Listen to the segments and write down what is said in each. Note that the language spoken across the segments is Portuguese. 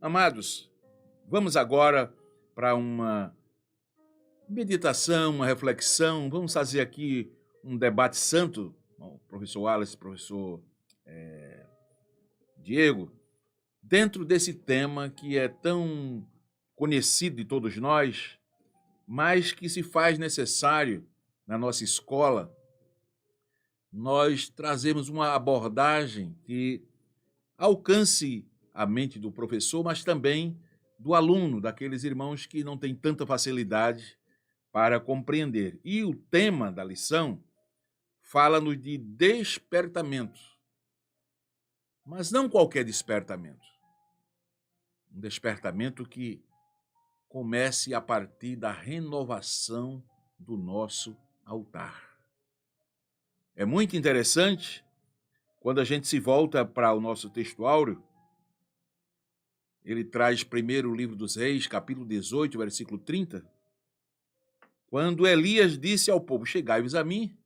Amados, vamos agora para uma meditação, uma reflexão. Vamos fazer aqui um debate santo, o professor Wallace, professor Diego, dentro desse tema que é tão conhecido de todos nós, mas que se faz necessário na nossa escola nós trazemos uma abordagem que alcance a mente do professor, mas também do aluno, daqueles irmãos que não têm tanta facilidade para compreender. E o tema da lição fala-nos de despertamento, mas não qualquer despertamento. Um despertamento que comece a partir da renovação do nosso altar. É muito interessante quando a gente se volta para o nosso texto áureo. Ele traz primeiro o livro dos Reis, capítulo 18, versículo 30, quando Elias disse ao povo: chegai-vos a mim,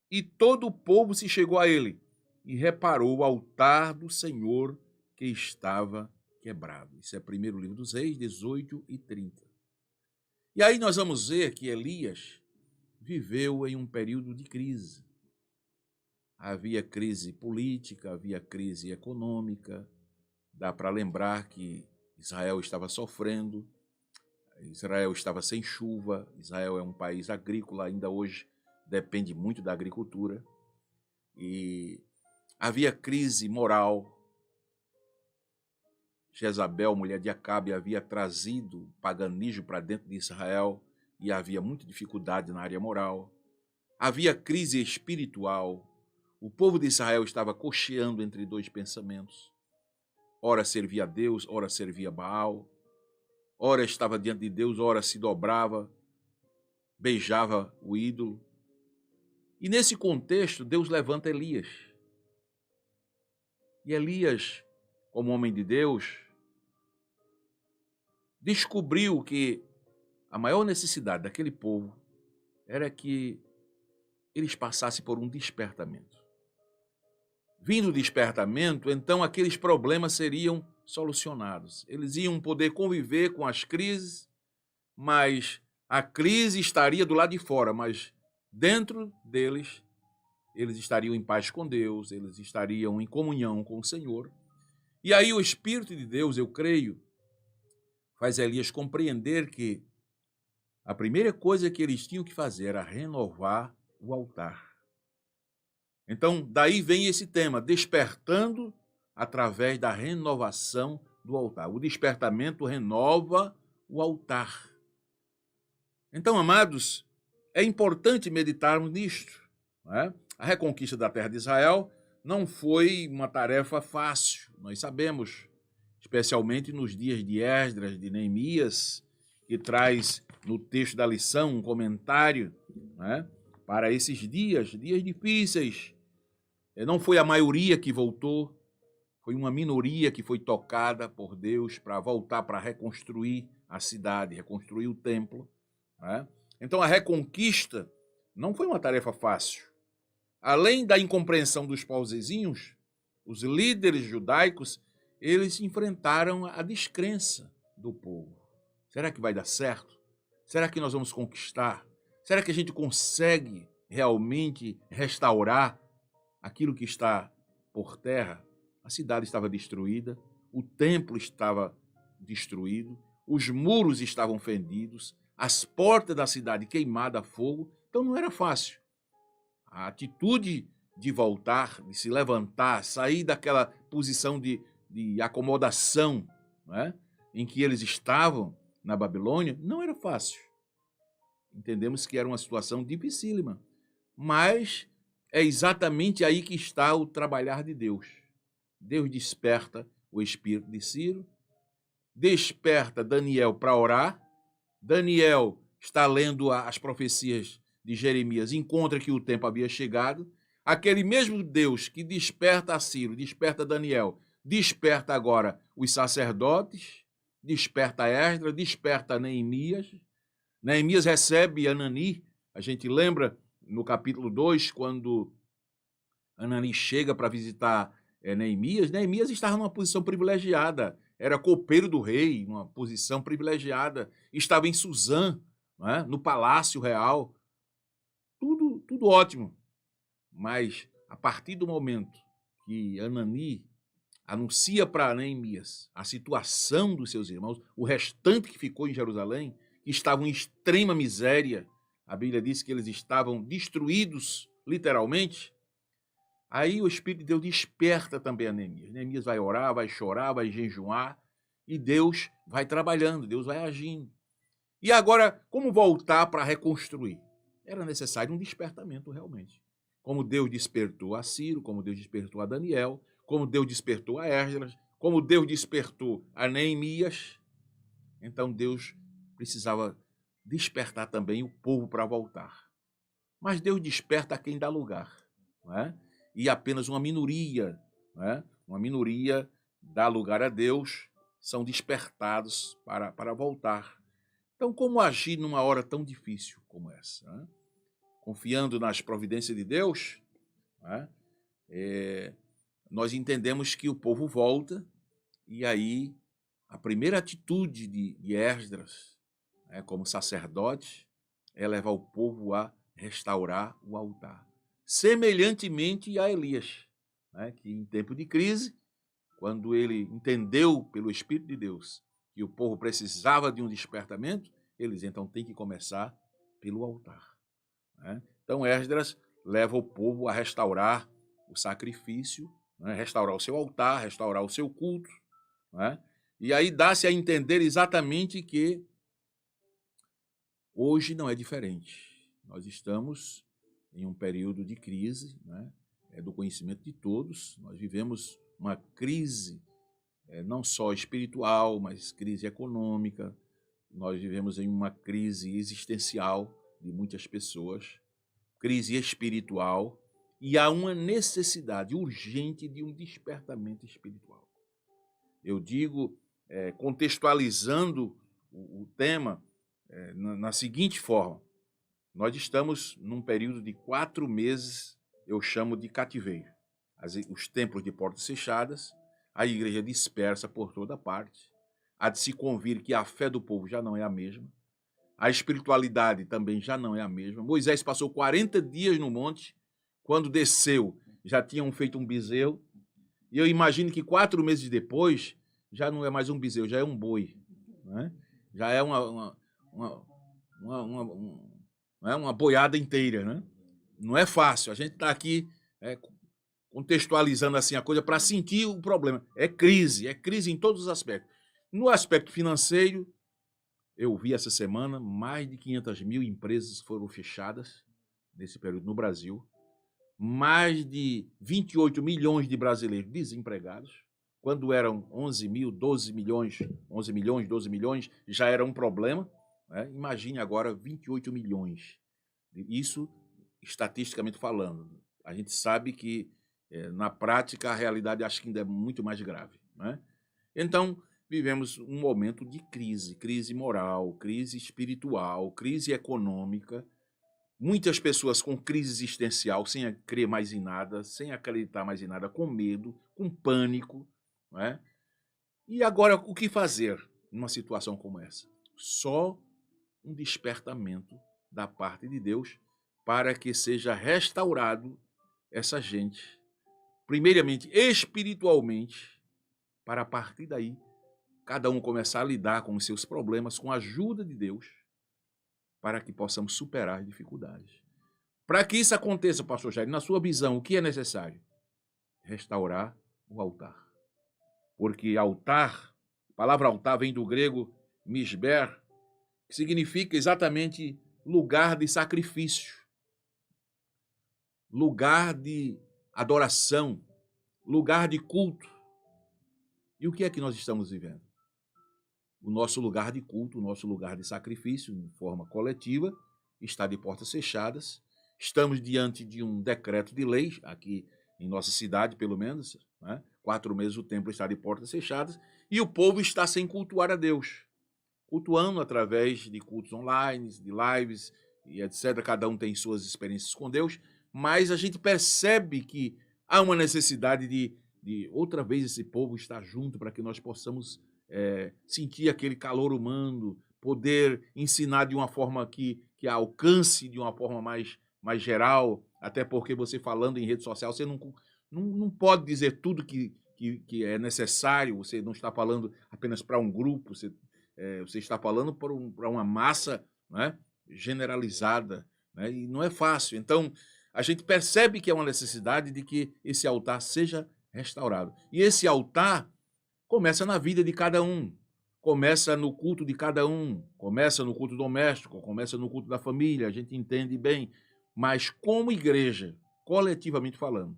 e todo o povo se chegou a ele, e reparou o altar do Senhor que estava quebrado. Isso é primeiro livro dos Reis, 18 e 30. E aí nós vamos ver que Elias viveu em um período de crise. Havia crise política, havia crise econômica. Dá para lembrar que Israel estava sofrendo, Israel estava sem chuva, Israel é um país agrícola, ainda hoje depende muito da agricultura. E havia crise moral. Jezabel, mulher de Acabe, havia trazido o paganismo para dentro de Israel e havia muita dificuldade na área moral. Havia crise espiritual. O povo de Israel estava cocheando entre dois pensamentos. Ora servia a Deus, ora servia Baal. Ora estava diante de Deus, ora se dobrava, beijava o ídolo. E nesse contexto, Deus levanta Elias. E Elias, como homem de Deus, descobriu que a maior necessidade daquele povo era que eles passassem por um despertamento. Vindo o despertamento, então aqueles problemas seriam solucionados. Eles iam poder conviver com as crises, mas a crise estaria do lado de fora, mas dentro deles, eles estariam em paz com Deus, eles estariam em comunhão com o Senhor. E aí o Espírito de Deus, eu creio, faz Elias compreender que a primeira coisa que eles tinham que fazer era renovar o altar. Então, daí vem esse tema, despertando através da renovação do altar. O despertamento renova o altar. Então, amados, é importante meditarmos nisto. Não é? A reconquista da terra de Israel não foi uma tarefa fácil, nós sabemos, especialmente nos dias de Esdras, de Neemias, que traz no texto da lição um comentário, não é? Para esses dias difíceis. Não foi a maioria que voltou, foi uma minoria que foi tocada por Deus para voltar, para reconstruir a cidade, reconstruir o templo. Né? Então a reconquista não foi uma tarefa fácil. Além da incompreensão dos povos vizinhos, os líderes judaicos, eles enfrentaram a descrença do povo. Será que vai dar certo? Será que nós vamos conquistar? Será que a gente consegue realmente restaurar aquilo que está por terra? A cidade estava destruída, o templo estava destruído, os muros estavam fendidos, as portas da cidade queimadas a fogo, então não era fácil. A atitude de voltar, de se levantar, sair daquela posição de acomodação, não é? Em que eles estavam na Babilônia, não era fácil. Entendemos que era uma situação dificílima, mas é exatamente aí que está o trabalhar de Deus. Deus desperta o espírito de Ciro, desperta Daniel para orar. Daniel está lendo as profecias de Jeremias, encontra que o tempo havia chegado. Aquele mesmo Deus que desperta a Ciro, desperta Daniel, desperta agora os sacerdotes, desperta Esdras, desperta Neemias. Neemias recebe Anani. A gente lembra no capítulo 2, quando Anani chega para visitar Neemias, Neemias estava numa posição privilegiada. era copeiro do rei, uma posição privilegiada, estava em Suzã, não é? No Palácio Real, tudo ótimo. Mas, a partir do momento que Anani anuncia para Neemias a situação dos seus irmãos, o restante que ficou em Jerusalém, que estavam em extrema miséria, a Bíblia diz que eles estavam destruídos, literalmente, aí o Espírito de Deus desperta também a Neemias. Neemias vai orar, vai chorar, vai jejuar, e Deus vai trabalhando, Deus vai agindo. E agora, como voltar para reconstruir? Era necessário um despertamento realmente. Como Deus despertou a Ciro, como Deus despertou a Daniel, como Deus despertou a Esdras, como Deus despertou a Neemias. Então Deus precisava despertar também o povo para voltar. Mas Deus desperta a quem dá lugar, não é? E apenas uma minoria, não é? Uma minoria dá lugar a Deus, são despertados para voltar. Então, como agir numa hora tão difícil como essa? Né? Confiando nas providências de Deus, né? Nós entendemos que o povo volta, e aí a primeira atitude de Esdras, né, como sacerdote, é levar o povo a restaurar o altar. Semelhantemente a Elias, né, que em tempo de crise, quando ele entendeu pelo Espírito de Deus que o povo precisava de um despertamento, eles então têm que começar pelo altar. Né? Então Esdras leva o povo a restaurar o sacrifício, né? Restaurar o seu altar, restaurar o seu culto. Né? E aí dá-se a entender exatamente que hoje não é diferente. Nós estamos em um período de crise, né? É do conhecimento de todos. Nós vivemos uma crise não só espiritual, mas crise econômica. Nós vivemos em uma crise existencial de muitas pessoas, crise espiritual, e há uma necessidade urgente de um despertamento espiritual. Eu digo, contextualizando o tema, na seguinte forma: nós estamos num período de 4 meses, eu chamo de cativeiro. Os templos de portas fechadas, a igreja dispersa por toda parte, há de se convir que a fé do povo já não é a mesma, a espiritualidade também já não é a mesma. Moisés passou 40 dias no monte, quando desceu já tinham feito um bezerro, e eu imagino que 4 meses depois já não é mais um bezerro, já é um boi, né? Já é uma boiada inteira, né? Não é fácil, a gente está aqui contextualizando assim a coisa para sentir o problema. É crise em todos os aspectos. No aspecto financeiro, eu vi essa semana mais de 500 mil empresas foram fechadas nesse período no Brasil, mais de 28 milhões de brasileiros desempregados. Quando eram 11 milhões, 12 milhões, já era um problema. Né? Imagine agora 28 milhões. Isso, estatisticamente falando. A gente sabe que, na prática, a realidade acho que ainda é muito mais grave. Né? Então, vivemos um momento de crise moral, crise espiritual, crise econômica, muitas pessoas com crise existencial, sem crer mais em nada, sem acreditar mais em nada, com medo, com pânico. Não é? E agora, o que fazer numa situação como essa? Só um despertamento da parte de Deus para que seja restaurado essa gente, primeiramente espiritualmente, para a partir daí cada um começar a lidar com os seus problemas com a ajuda de Deus, para que possamos superar as dificuldades. Para que isso aconteça, pastor Jair, na sua visão, o que é necessário? Restaurar o altar. Porque altar, a palavra altar vem do grego misber, que significa exatamente lugar de sacrifício, lugar de adoração, lugar de culto. E o que é que nós estamos vivendo? O nosso lugar de culto, o nosso lugar de sacrifício, de forma coletiva, está de portas fechadas. Estamos diante de um decreto de lei, aqui em nossa cidade, pelo menos, né? 4 meses o templo está de portas fechadas, e o povo está sem cultuar a Deus, cultuando através de cultos online, de lives, e etc. Cada um tem suas experiências com Deus, mas a gente percebe que há uma necessidade de outra vez esse povo estar junto para que nós possamos sentir aquele calor humano, poder ensinar de uma forma que alcance de uma forma mais geral, até porque você falando em rede social, você não pode dizer tudo que é necessário, você não está falando apenas para um grupo, você está falando para uma massa, né, generalizada, né, e não é fácil. Então, a gente percebe que é uma necessidade de que esse altar seja restaurado. E esse altar começa na vida de cada um, começa no culto de cada um, começa no culto doméstico, começa no culto da família, a gente entende bem, mas como igreja, coletivamente falando,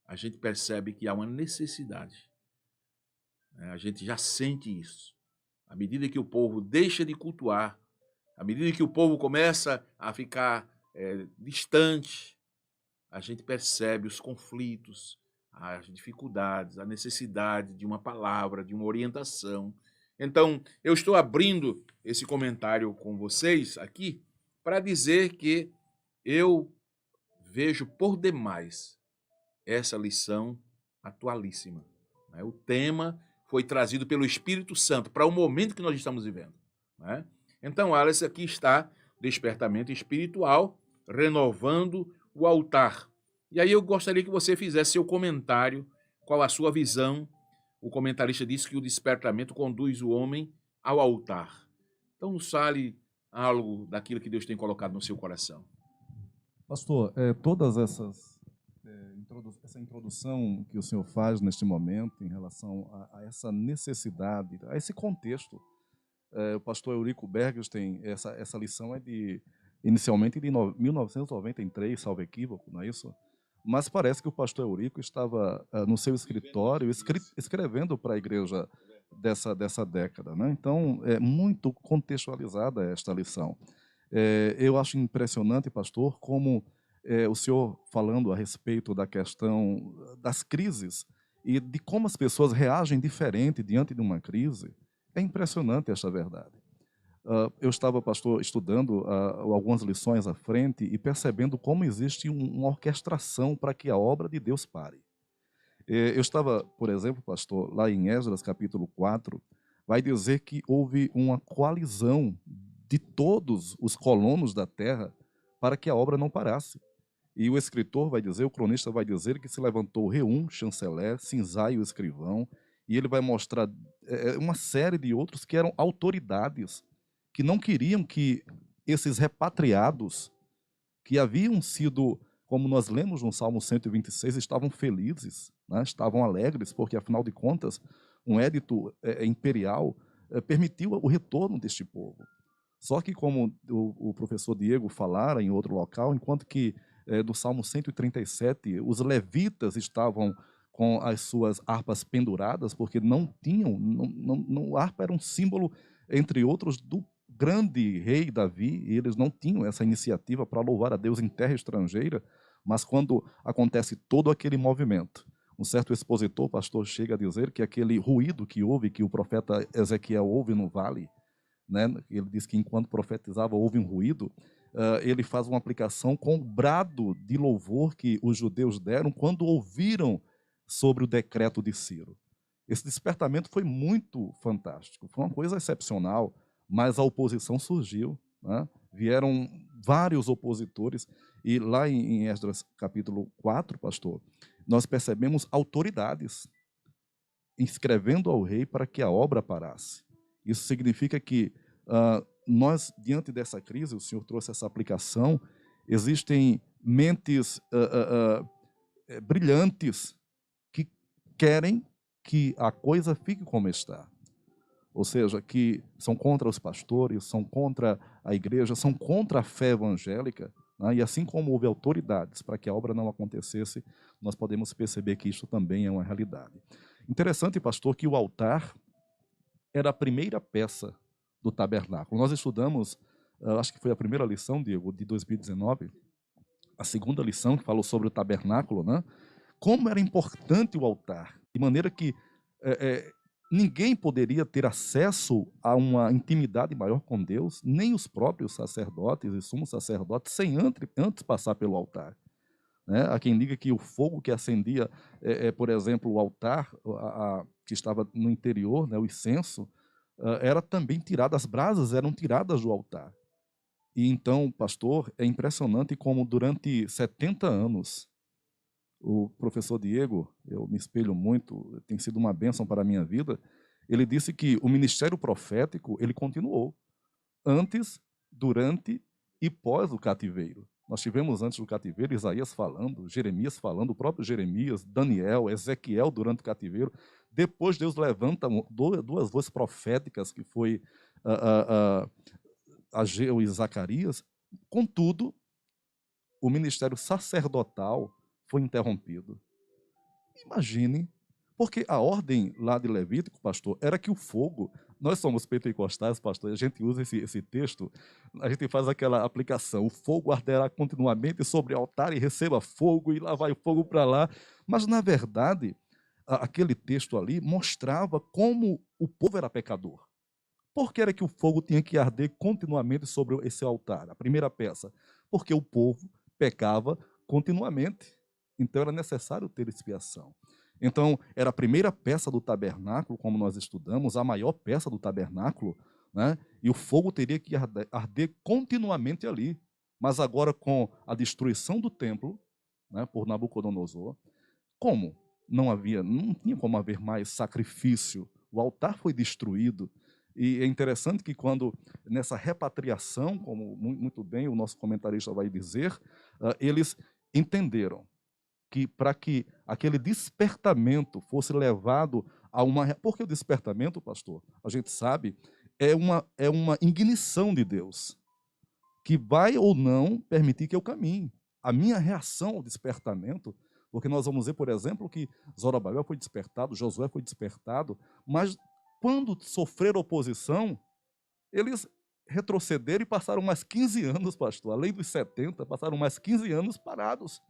a gente percebe que há uma necessidade, né? A gente já sente isso. À medida que o povo deixa de cultuar, à medida que o povo começa a ficar distante, a gente percebe os conflitos, as dificuldades, a necessidade de uma palavra, de uma orientação. Então, eu estou abrindo esse comentário com vocês aqui para dizer que eu vejo por demais essa lição atualíssima, né? O tema foi trazido pelo Espírito Santo para o momento que nós estamos vivendo, né? Então, Alice, aqui está despertamento espiritual, renovando o altar. E aí eu gostaria que você fizesse seu comentário, qual a sua visão. O comentarista disse que o despertamento conduz o homem ao altar. Então, fale algo daquilo que Deus tem colocado no seu coração. Pastor, todas essa introdução que o senhor faz neste momento em relação a essa necessidade, a esse contexto, o pastor Eurico Bergstein, essa lição é inicialmente de 1993, salvo equívoco, não é isso? Mas parece que o pastor Eurico estava no seu escritório escrevendo para a igreja dessa década, né? Então, é muito contextualizada esta lição. Eu acho impressionante, pastor, como o senhor falando a respeito da questão das crises e de como as pessoas reagem diferente diante de uma crise. É impressionante esta verdade. Eu estava, pastor, estudando algumas lições à frente e percebendo como existe uma orquestração para que a obra de Deus pare. Eu estava, por exemplo, pastor, lá em Esdras capítulo 4, vai dizer que houve uma coalizão de todos os colonos da terra para que a obra não parasse. E o escritor vai dizer, o cronista vai dizer que se levantou Reum, chanceler, Sinzai, o escrivão, e ele vai mostrar uma série de outros que eram autoridades que não queriam que esses repatriados, que haviam sido, como nós lemos no Salmo 126, estavam felizes, né? Estavam alegres, porque, afinal de contas, um édito imperial permitiu o retorno deste povo. Só que, como o professor Diego falara em outro local, enquanto que do Salmo 137, os levitas estavam com as suas harpas penduradas, porque não tinham, a harpa era um símbolo, entre outros, do grande rei Davi, e eles não tinham essa iniciativa para louvar a Deus em terra estrangeira, mas quando acontece todo aquele movimento, um certo expositor, pastor, chega a dizer que aquele ruído que houve, que o profeta Ezequiel ouve no vale, né? Ele diz que enquanto profetizava houve um ruído, ele faz uma aplicação com o brado de louvor que os judeus deram quando ouviram sobre o decreto de Ciro. Esse despertamento foi muito fantástico, foi uma coisa excepcional, mas a oposição surgiu, né? Vieram vários opositores, e lá em Esdras capítulo 4, pastor, nós percebemos autoridades inscrevendo ao rei para que a obra parasse. Isso significa que nós, diante dessa crise, o senhor trouxe essa aplicação, existem mentes brilhantes que querem que a coisa fique como está. Ou seja, que são contra os pastores, são contra a igreja, são contra a fé evangélica, né? E assim como houve autoridades para que a obra não acontecesse, nós podemos perceber que isso também é uma realidade. Interessante, pastor, que o altar era a primeira peça do tabernáculo. Nós estudamos, acho que foi a primeira lição, Diego, de 2019, a segunda lição que falou sobre o tabernáculo, né? Como era importante o altar, de maneira que ninguém poderia ter acesso a uma intimidade maior com Deus, nem os próprios sacerdotes e sumos sacerdotes, sem antes passar pelo altar. Né? Há quem diga que o fogo que acendia, por exemplo, o altar, que estava no interior, né, o incenso, era também tirado, as brasas eram tiradas do altar. E então, pastor, é impressionante como durante 70 anos, o professor Diego, eu me espelho muito, tem sido uma bênção para a minha vida, ele disse que o ministério profético, ele continuou antes, durante e pós o cativeiro. Nós tivemos antes do cativeiro Isaías falando, Jeremias falando, o próprio Jeremias, Daniel, Ezequiel durante o cativeiro. Depois Deus levanta duas vozes proféticas, que foi Ageu e Zacarias. Contudo, o ministério sacerdotal foi interrompido. Imagine, porque a ordem lá de Levítico, pastor, era que o fogo, nós somos pentecostais, pastor, a gente usa esse texto, a gente faz aquela aplicação, o fogo arderá continuamente sobre o altar e receba fogo, e lá vai o fogo para lá. Mas, na verdade, aquele texto ali mostrava como o povo era pecador. Por que era que o fogo tinha que arder continuamente sobre esse altar? A primeira peça, porque o povo pecava continuamente. Então era necessário ter expiação. Então, era a primeira peça do tabernáculo, como nós estudamos, a maior peça do tabernáculo, né? E o fogo teria que arder continuamente ali. Mas agora, com a destruição do templo, né, por Nabucodonosor, como? Não tinha como haver mais sacrifício. O altar foi destruído. E é interessante que quando, nessa repatriação, como muito bem o nosso comentarista vai dizer, eles entenderam que para que aquele despertamento fosse levado a uma... Porque o despertamento, pastor, a gente sabe, é uma ignição de Deus, que vai ou não permitir que eu caminhe. A minha reação ao despertamento, porque nós vamos ver, por exemplo, que Zorobabel foi despertado, Josué foi despertado, mas quando sofreram oposição, eles retrocederam e passaram mais 15 anos, pastor, além dos 70, passaram mais 15 anos parados,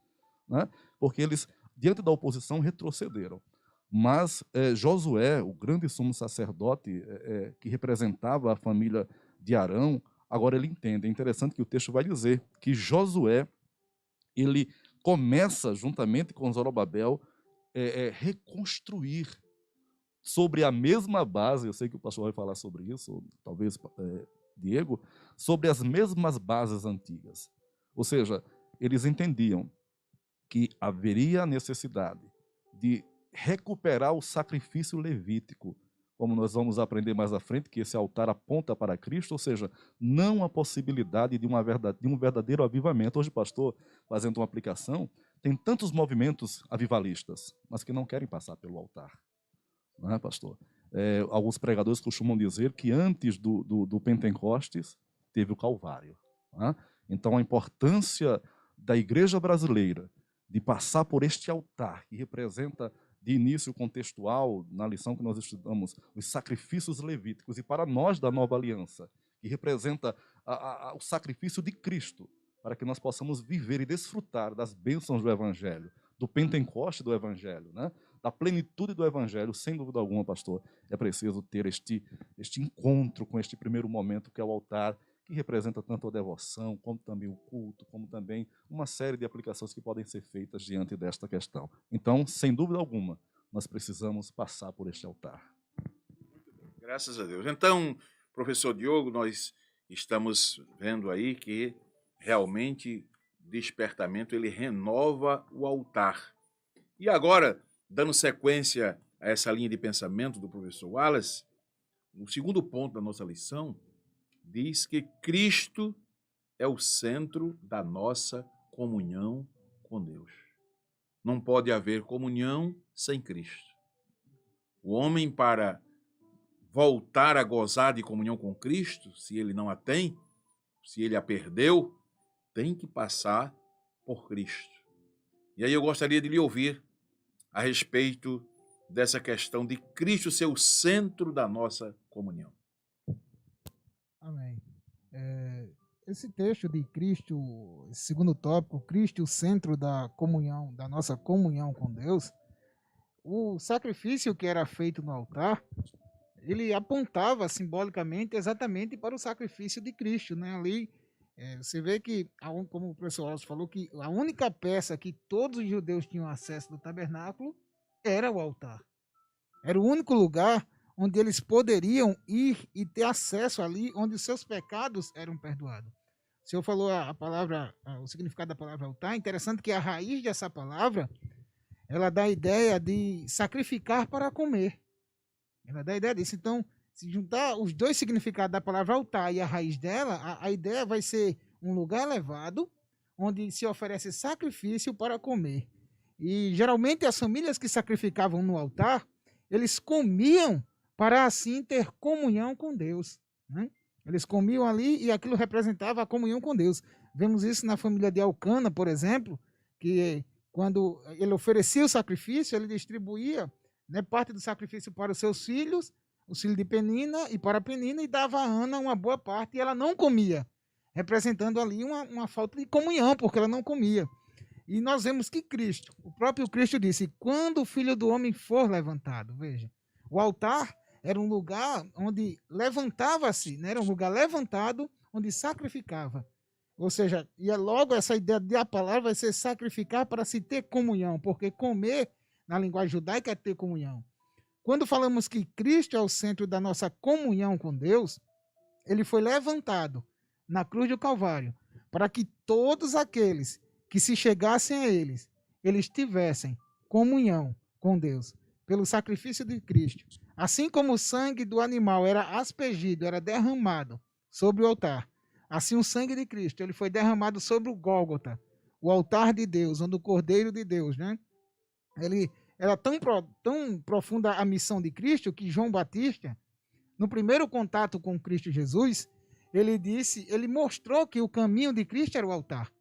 né? Porque eles, diante da oposição, retrocederam. Mas Josué, o grande sumo sacerdote que representava a família de Arão, agora ele entende. É interessante que o texto vai dizer que Josué, ele começa, juntamente com Zorobabel, reconstruir sobre a mesma base, eu sei que o pastor vai falar sobre isso, ou talvez Diego, sobre as mesmas bases antigas. Ou seja, eles entendiam que haveria a necessidade de recuperar o sacrifício levítico, como nós vamos aprender mais à frente, que esse altar aponta para Cristo, ou seja, não a possibilidade de um verdadeiro avivamento. Hoje, pastor, fazendo uma aplicação, tem tantos movimentos avivalistas, mas que não querem passar pelo altar. Não é, pastor? Alguns pregadores costumam dizer que antes do Pentecostes teve o Calvário. Não é? Então, a importância da igreja brasileira de passar por este altar, que representa de início contextual, na lição que nós estudamos, os sacrifícios levíticos, e para nós da nova aliança, que representa o sacrifício de Cristo, para que nós possamos viver e desfrutar das bênçãos do Evangelho, do Pentecoste do Evangelho, né? Da plenitude do Evangelho, sem dúvida alguma, pastor, é preciso ter este encontro com este primeiro momento, que é o altar, que representa tanto a devoção, como também o culto, como também uma série de aplicações que podem ser feitas diante desta questão. Então, sem dúvida alguma, nós precisamos passar por este altar. Graças a Deus. Então, professor Diogo, nós estamos vendo aí que realmente despertamento ele renova o altar. E agora, dando sequência a essa linha de pensamento do professor Wallace, o segundo ponto da nossa lição diz que Cristo é o centro da nossa comunhão com Deus. Não pode haver comunhão sem Cristo. O homem, para voltar a gozar de comunhão com Cristo, se ele não a tem, se ele a perdeu, tem que passar por Cristo. E aí eu gostaria de lhe ouvir a respeito dessa questão de Cristo ser o centro da nossa comunhão. Amém. Esse texto de Cristo, esse segundo tópico, Cristo, o centro da comunhão, da nossa comunhão com Deus, o sacrifício que era feito no altar, ele apontava simbolicamente exatamente para o sacrifício de Cristo, né? Ali você vê que, como o professor Alves falou, que a única peça que todos os judeus tinham acesso do tabernáculo era o altar. Era o único lugar onde eles poderiam ir e ter acesso ali, onde os seus pecados eram perdoados. O senhor falou a palavra, o significado da palavra altar. É interessante que a raiz dessa palavra, ela dá a ideia de sacrificar para comer. Ela dá a ideia disso. Então, se juntar os dois significados da palavra altar e a raiz dela, a ideia vai ser um lugar elevado, onde se oferece sacrifício para comer. E geralmente as famílias que sacrificavam no altar, eles comiam para assim ter comunhão com Deus, né? Eles comiam ali e aquilo representava a comunhão com Deus. Vemos isso na família de Elcana, por exemplo, que quando ele oferecia o sacrifício, ele distribuía, né, parte do sacrifício para os seus filhos, os filhos de Penina e para Penina, e dava a Ana uma boa parte e ela não comia, representando ali uma falta de comunhão, porque ela não comia. E nós vemos que Cristo, o próprio Cristo disse, quando o Filho do Homem for levantado, veja, o altar era um lugar onde levantava-se, né? Era um lugar levantado onde sacrificava. Ou seja, e é logo essa ideia da palavra vai ser sacrificar para se ter comunhão, porque comer, na linguagem judaica, é ter comunhão. Quando falamos que Cristo é o centro da nossa comunhão com Deus, ele foi levantado na cruz do Calvário para que todos aqueles que se chegassem a eles tivessem comunhão com Deus, pelo sacrifício de Cristo. Assim como o sangue do animal era aspergido, era derramado sobre o altar, assim o sangue de Cristo, ele foi derramado sobre o Gólgota, o altar de Deus, onde o Cordeiro de Deus, né? Ele era tão profunda a missão de Cristo que João Batista, no primeiro contato com Cristo Jesus, ele mostrou que o caminho de Cristo era o altar.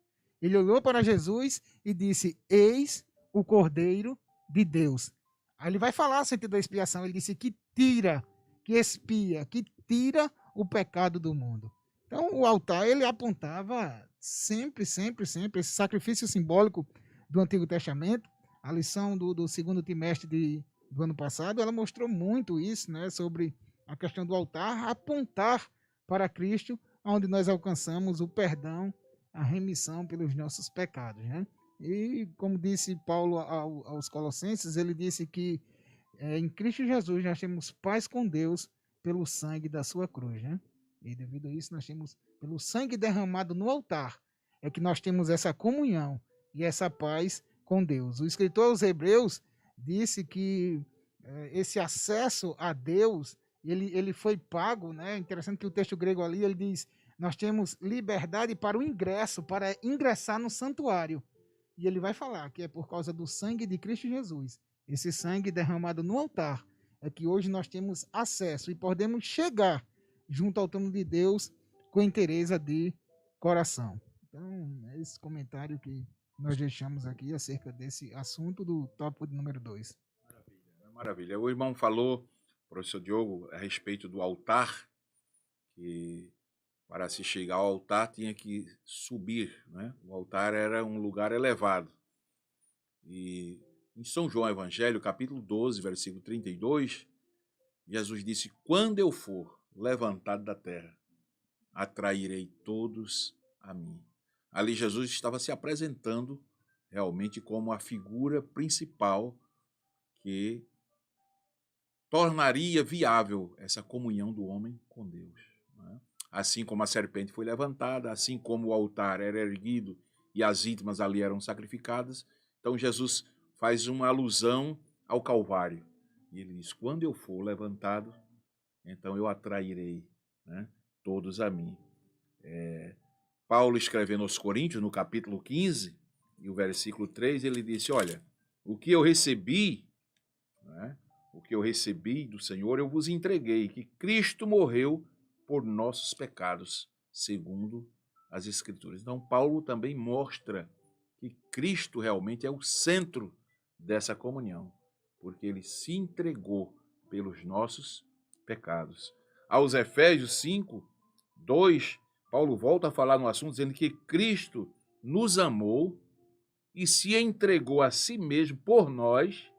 Ele olhou para Jesus e disse: eis o Cordeiro de Deus. Aí ele vai falar sentido da expiação. Ele disse que tira, que expia, que tira o pecado do mundo. Então o altar ele apontava sempre esse sacrifício simbólico do Antigo Testamento. A lição do segundo trimestre do ano passado, ela mostrou muito isso, né, sobre a questão do altar, apontar para Cristo, onde nós alcançamos o perdão, a remissão pelos nossos pecados, né? E como disse Paulo aos Colossenses, ele disse que em Cristo Jesus nós temos paz com Deus pelo sangue da sua cruz, né? E devido a isso nós temos, pelo sangue derramado no altar, é que nós temos essa comunhão e essa paz com Deus. O escritor aos Hebreus disse que esse acesso a Deus, ele foi pago, né? Interessante que o texto grego ali, ele diz, nós temos liberdade para o ingresso, para ingressar no santuário. E ele vai falar que é por causa do sangue de Cristo Jesus, esse sangue derramado no altar, é que hoje nós temos acesso e podemos chegar junto ao trono de Deus com inteireza de coração. Então, é esse comentário que nós deixamos aqui acerca desse assunto do tópico de número 2. Maravilha. O irmão falou, professor Diogo, a respeito do altar, que para se chegar ao altar tinha que subir, né? O altar era um lugar elevado. E em São João Evangelho, capítulo 12, versículo 32, Jesus disse, quando eu for levantado da terra, atrairei todos a mim. Ali Jesus estava se apresentando realmente como a figura principal que tornaria viável essa comunhão do homem com Deus, né? Assim como a serpente foi levantada, assim como o altar era erguido e as vítimas ali eram sacrificadas, então Jesus faz uma alusão ao Calvário. E ele diz, quando eu for levantado, então eu atrairei, né, todos a mim. Paulo escrevendo aos Coríntios, no capítulo 15, e o versículo 3, ele disse, olha, o que eu recebi, né, o que eu recebi do Senhor, eu vos entreguei, que Cristo morreu por nossos pecados, segundo as Escrituras. Então, Paulo também mostra que Cristo realmente é o centro dessa comunhão, porque ele se entregou pelos nossos pecados. Aos Efésios 5, 2, Paulo volta a falar no assunto, dizendo que Cristo nos amou e se entregou a si mesmo por nós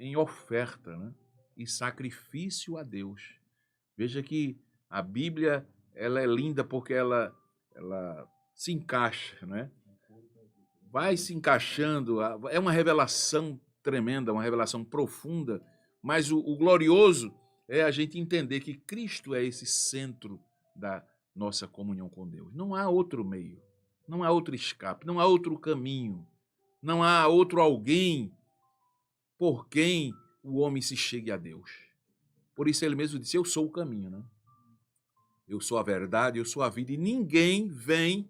em oferta, né, e sacrifício a Deus. Veja que a Bíblia ela é linda porque ela se encaixa, né? Vai se encaixando, é uma revelação tremenda, uma revelação profunda, Mas o glorioso é a gente entender que Cristo é esse centro da nossa comunhão com Deus. Não há outro meio, não há outro escape, não há outro caminho, não há outro alguém por quem o homem se chegue a Deus. Por isso ele mesmo disse, eu sou o caminho, né? Eu sou a verdade, eu sou a vida, e ninguém vem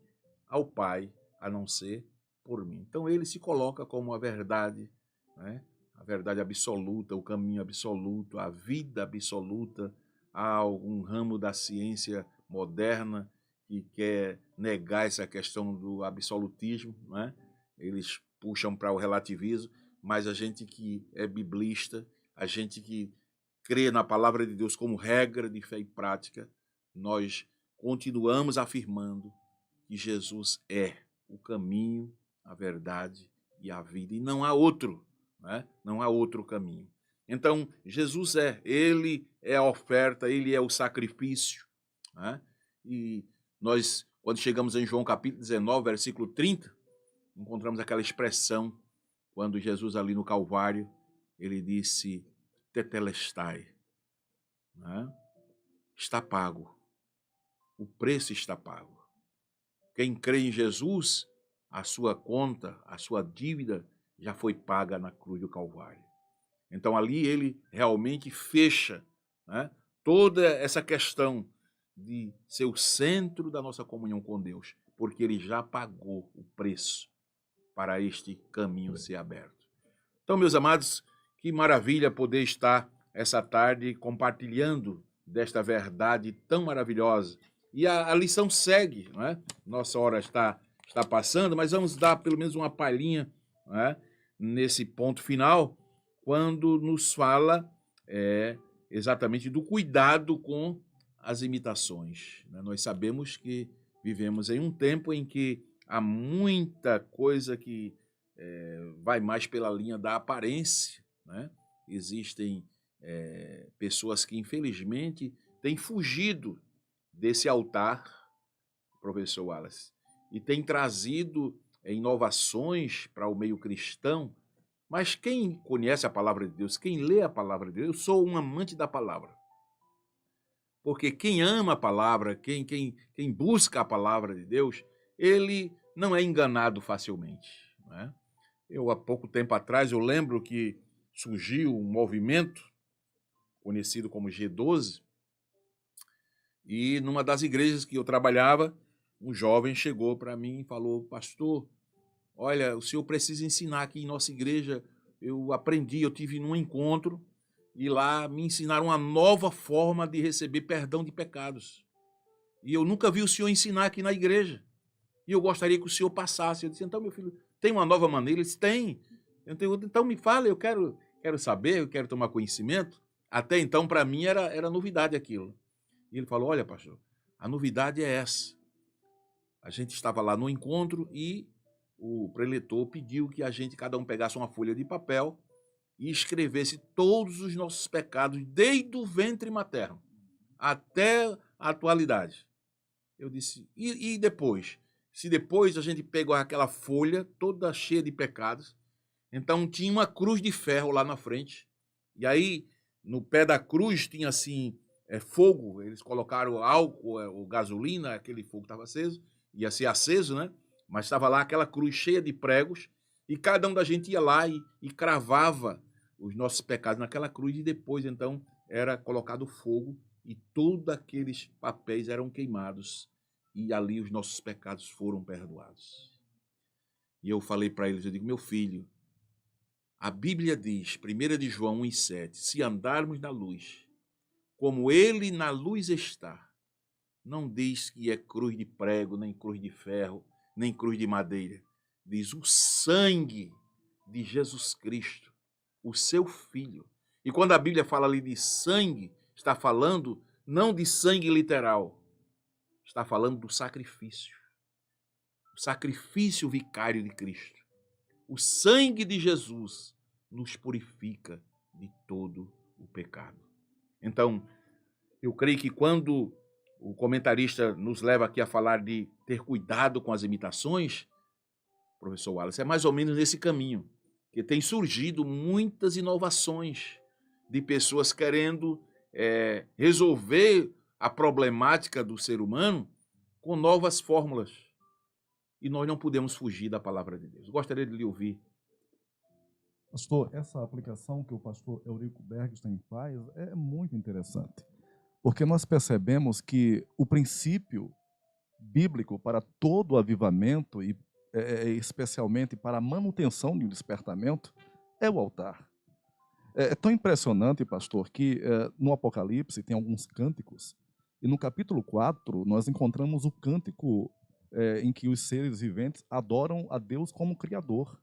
ao Pai a não ser por mim. Então ele se coloca como a verdade, né? A verdade absoluta, o caminho absoluto, a vida absoluta. Há algum ramo da ciência moderna que quer negar essa questão do absolutismo, né? Eles puxam para o relativismo, mas a gente que é biblista, a gente que crê na palavra de Deus como regra de fé e prática, nós continuamos afirmando que Jesus é o caminho, a verdade e a vida, e não há outro, né? Não há outro caminho. Então, Jesus ele é a oferta, ele é o sacrifício, né? E nós, quando chegamos em João capítulo 19, versículo 30, encontramos aquela expressão, quando Jesus ali no Calvário, ele disse, tetelestai, né? Está pago, o preço está pago. Quem crê em Jesus, a sua conta, a sua dívida já foi paga na cruz do Calvário. Então ali ele realmente fecha, né, toda essa questão de ser o centro da nossa comunhão com Deus, porque ele já pagou o preço para este caminho ser aberto. Então, meus amados, que maravilha poder estar essa tarde compartilhando desta verdade tão maravilhosa. E a lição segue, não é? Nossa hora está passando, mas vamos dar pelo menos uma palhinha, não é? Nesse ponto final, quando nos fala exatamente do cuidado com as imitações, né? Nós sabemos que vivemos em um tempo em que há muita coisa que vai mais pela linha da aparência, né? Existem pessoas que, infelizmente, têm fugido desse altar, professor Wallace, e têm trazido inovações para o meio cristão, mas quem conhece a palavra de Deus, quem lê a palavra de Deus, eu sou um amante da palavra, porque quem ama a palavra, quem busca a palavra de Deus, ele não é enganado facilmente, não é? Eu, há pouco tempo atrás, eu lembro que surgiu um movimento conhecido como G12, e numa das igrejas que eu trabalhava, um jovem chegou para mim e falou, pastor, olha, o senhor precisa ensinar aqui em nossa igreja, eu aprendi, eu tive num encontro, e lá me ensinaram uma nova forma de receber perdão de pecados. E eu nunca vi o senhor ensinar aqui na igreja. E eu gostaria que o senhor passasse. Eu disse, então, meu filho, tem uma nova maneira? Ele disse, tem. Então me fala, eu quero saber, eu quero tomar conhecimento. Até então, para mim, era novidade aquilo. E ele falou, olha, pastor, a novidade é essa. A gente estava lá no encontro e o preletor pediu que a gente, cada um pegasse uma folha de papel e escrevesse todos os nossos pecados, desde o ventre materno até a atualidade. Eu disse, e depois? Se depois a gente pegou aquela folha toda cheia de pecados, então tinha uma cruz de ferro lá na frente, e aí no pé da cruz tinha assim, fogo, eles colocaram álcool ou gasolina, aquele fogo estava aceso, ia ser aceso, né? Mas estava lá aquela cruz cheia de pregos, e cada um da gente ia lá e cravava os nossos pecados naquela cruz, e depois então era colocado fogo, e todos aqueles papéis eram queimados, e ali os nossos pecados foram perdoados. E eu falei para eles, eu digo, meu filho, a Bíblia diz, 1 de João 1,7, se andarmos na luz, como ele na luz está, não diz que é cruz de prego, nem cruz de ferro, nem cruz de madeira. Diz o sangue de Jesus Cristo, o seu Filho. E quando a Bíblia fala ali de sangue, está falando não de sangue literal, está falando do sacrifício. O sacrifício vicário de Cristo. O sangue de Jesus nos purifica de todo o pecado. Então, eu creio que quando o comentarista nos leva aqui a falar de ter cuidado com as imitações, professor Wallace, é mais ou menos nesse caminho, que tem surgido muitas inovações de pessoas querendo resolver a problemática do ser humano com novas fórmulas. E nós não podemos fugir da palavra de Deus. Gostaria de lhe ouvir. Pastor, essa aplicação que o pastor Eurico Bergstein faz é muito interessante, porque nós percebemos que o princípio bíblico para todo o avivamento e especialmente para a manutenção de um despertamento é o altar. É tão impressionante, pastor, que no Apocalipse tem alguns cânticos, e no capítulo 4 nós encontramos o cântico em que os seres viventes adoram a Deus como Criador.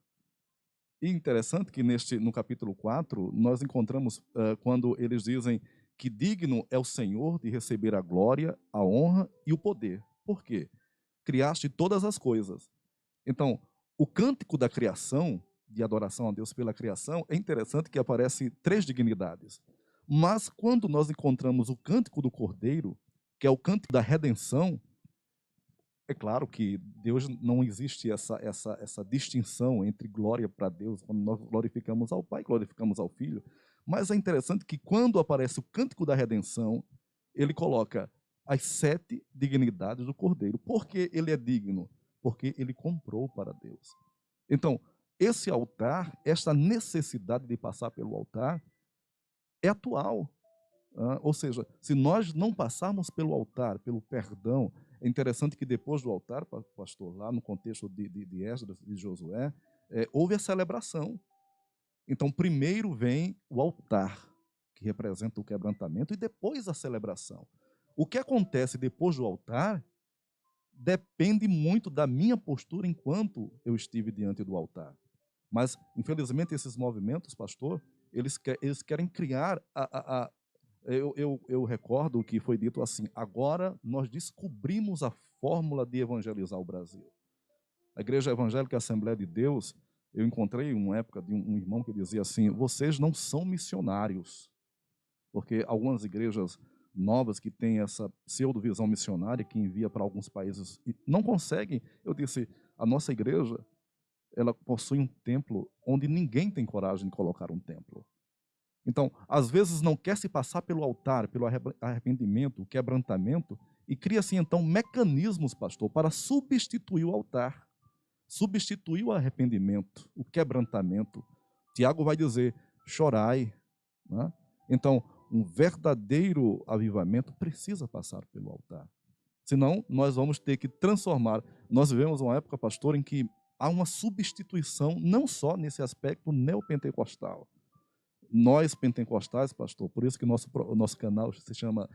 E interessante que no capítulo 4 nós encontramos quando eles dizem que digno é o Senhor de receber a glória, a honra e o poder. Por quê? Criaste todas as coisas. Então, o cântico da criação, de adoração a Deus pela criação, é interessante que aparece 3 dignidades. Mas quando nós encontramos o cântico do Cordeiro, que é o cântico da redenção, é claro que Deus não existe essa distinção entre glória para Deus, quando nós glorificamos ao Pai, glorificamos ao Filho. Mas é interessante que quando aparece o cântico da redenção, ele coloca as 7 dignidades do Cordeiro. Por que ele é digno? Porque ele comprou para Deus. Então, esse altar, esta necessidade de passar pelo altar, é atual. Ou seja, se nós não passarmos pelo altar, pelo perdão, é interessante que depois do altar, pastor, lá no contexto de Esdras e de Josué, houve a celebração. Então, primeiro vem o altar, que representa o quebrantamento, e depois a celebração. O que acontece depois do altar depende muito da minha postura enquanto eu estive diante do altar. Mas, infelizmente, esses movimentos, pastor, eles querem criar eu recordo que foi dito assim: agora nós descobrimos a fórmula de evangelizar o Brasil. A Igreja Evangélica Assembleia de Deus, eu encontrei uma época de um irmão que dizia assim: vocês não são missionários, porque algumas igrejas novas que têm essa pseudo-visão missionária, que envia para alguns países e não conseguem. Eu disse, a nossa igreja, ela possui um templo onde ninguém tem coragem de colocar um templo. Então, às vezes não quer se passar pelo altar, pelo arrependimento, o quebrantamento, e cria-se então mecanismos, pastor, para substituir o altar, substituir o arrependimento, o quebrantamento. Tiago vai dizer, chorai. Né? Então, um verdadeiro avivamento precisa passar pelo altar. Senão, nós vamos ter que transformar. Nós vivemos uma época, pastor, em que há uma substituição, não só nesse aspecto neopentecostal. Nós, pentecostais, pastor, por isso que o nosso canal se chama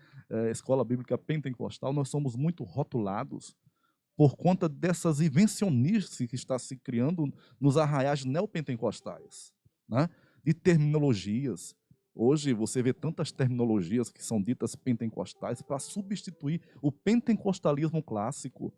Escola Bíblica Pentecostal, nós somos muito rotulados por conta dessas invencionices que está se criando nos arraiais neopentecostais, né? De terminologias. Hoje você vê tantas terminologias que são ditas pentecostais para substituir o pentecostalismo clássico.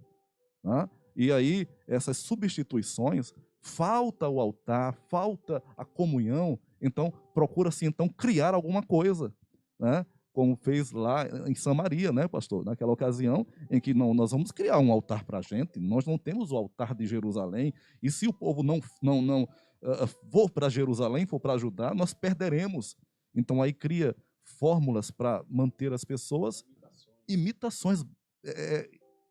Né? E aí, essas substituições, falta o altar, falta a comunhão, então procura-se então criar alguma coisa, né? Como fez lá em Samaria, né, pastor? Naquela ocasião em que nós vamos criar um altar para a gente, nós não temos o altar de Jerusalém, e se o povo não for para Jerusalém, for para Judá, nós perderemos. Então aí cria fórmulas para manter as pessoas, imitações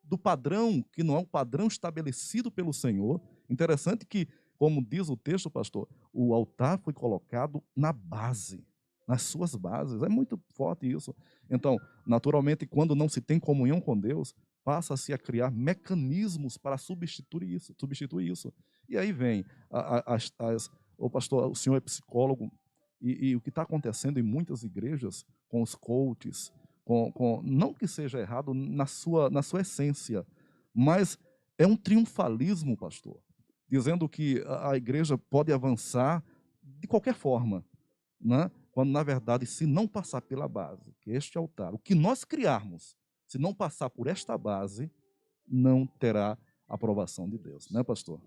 do padrão, que não é um padrão estabelecido pelo Senhor. Interessante que, como diz o texto, pastor, o altar foi colocado na base, nas suas bases. É muito forte isso. Então, naturalmente, quando não se tem comunhão com Deus, passa-se a criar mecanismos para substituir isso. E aí vem, o pastor, o senhor é psicólogo, e o que está acontecendo em muitas igrejas, com os coaches, não que seja errado na sua essência, mas é um triunfalismo, pastor, dizendo que a igreja pode avançar de qualquer forma, né? Quando, na verdade, se não passar pela base, que é este altar, o que nós criarmos, se não passar por esta base, não terá aprovação de Deus, né, pastor?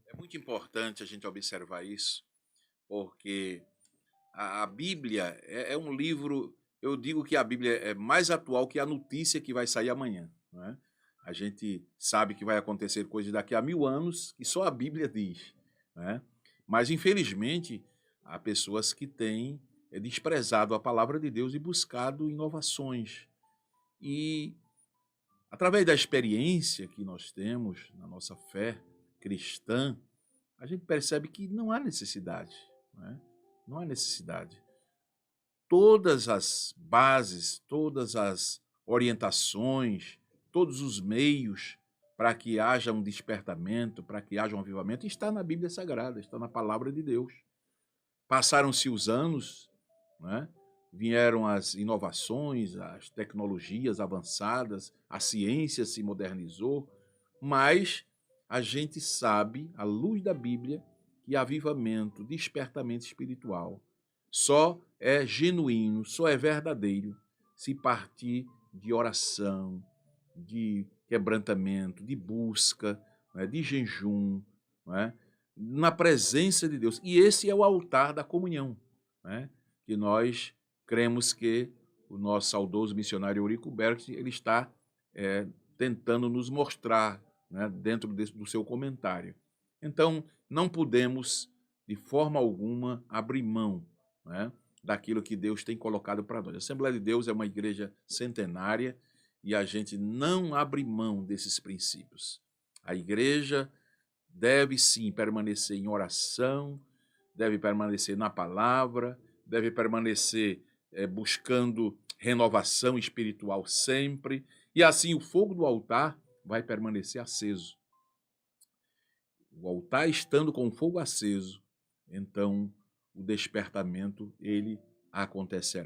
É muito importante a gente observar isso, porque a Bíblia é um livro, eu digo que a Bíblia é mais atual que a notícia que vai sair amanhã, não é? A gente sabe que vai acontecer coisas daqui a 1000 anos, que só a Bíblia diz, né? Mas, infelizmente, há pessoas que têm desprezado a palavra de Deus e buscado inovações. E, através da experiência que nós temos na nossa fé cristã, a gente percebe que não há necessidade, né? Não há necessidade. Todas as bases, todas as orientações, todos os meios para que haja um despertamento, para que haja um avivamento, está na Bíblia Sagrada, está na palavra de Deus. Passaram-se os anos, né? Vieram as inovações, as tecnologias avançadas, a ciência se modernizou, mas a gente sabe, à luz da Bíblia, que avivamento, despertamento espiritual só é genuíno, só é verdadeiro se partir de oração, de quebrantamento, de busca, né, de jejum, né, na presença de Deus. E esse é o altar da comunhão, né, que nós cremos que o nosso saudoso missionário Eurico Berg, ele está tentando nos mostrar, né, dentro do seu comentário. Então, não podemos, de forma alguma, abrir mão, né, daquilo que Deus tem colocado para nós. A Assembleia de Deus é uma igreja centenária e a gente não abre mão desses princípios. A igreja deve sim permanecer em oração, deve permanecer na palavra, deve permanecer buscando renovação espiritual sempre, e assim o fogo do altar vai permanecer aceso. O altar estando com o fogo aceso, então o despertamento ele acontecerá.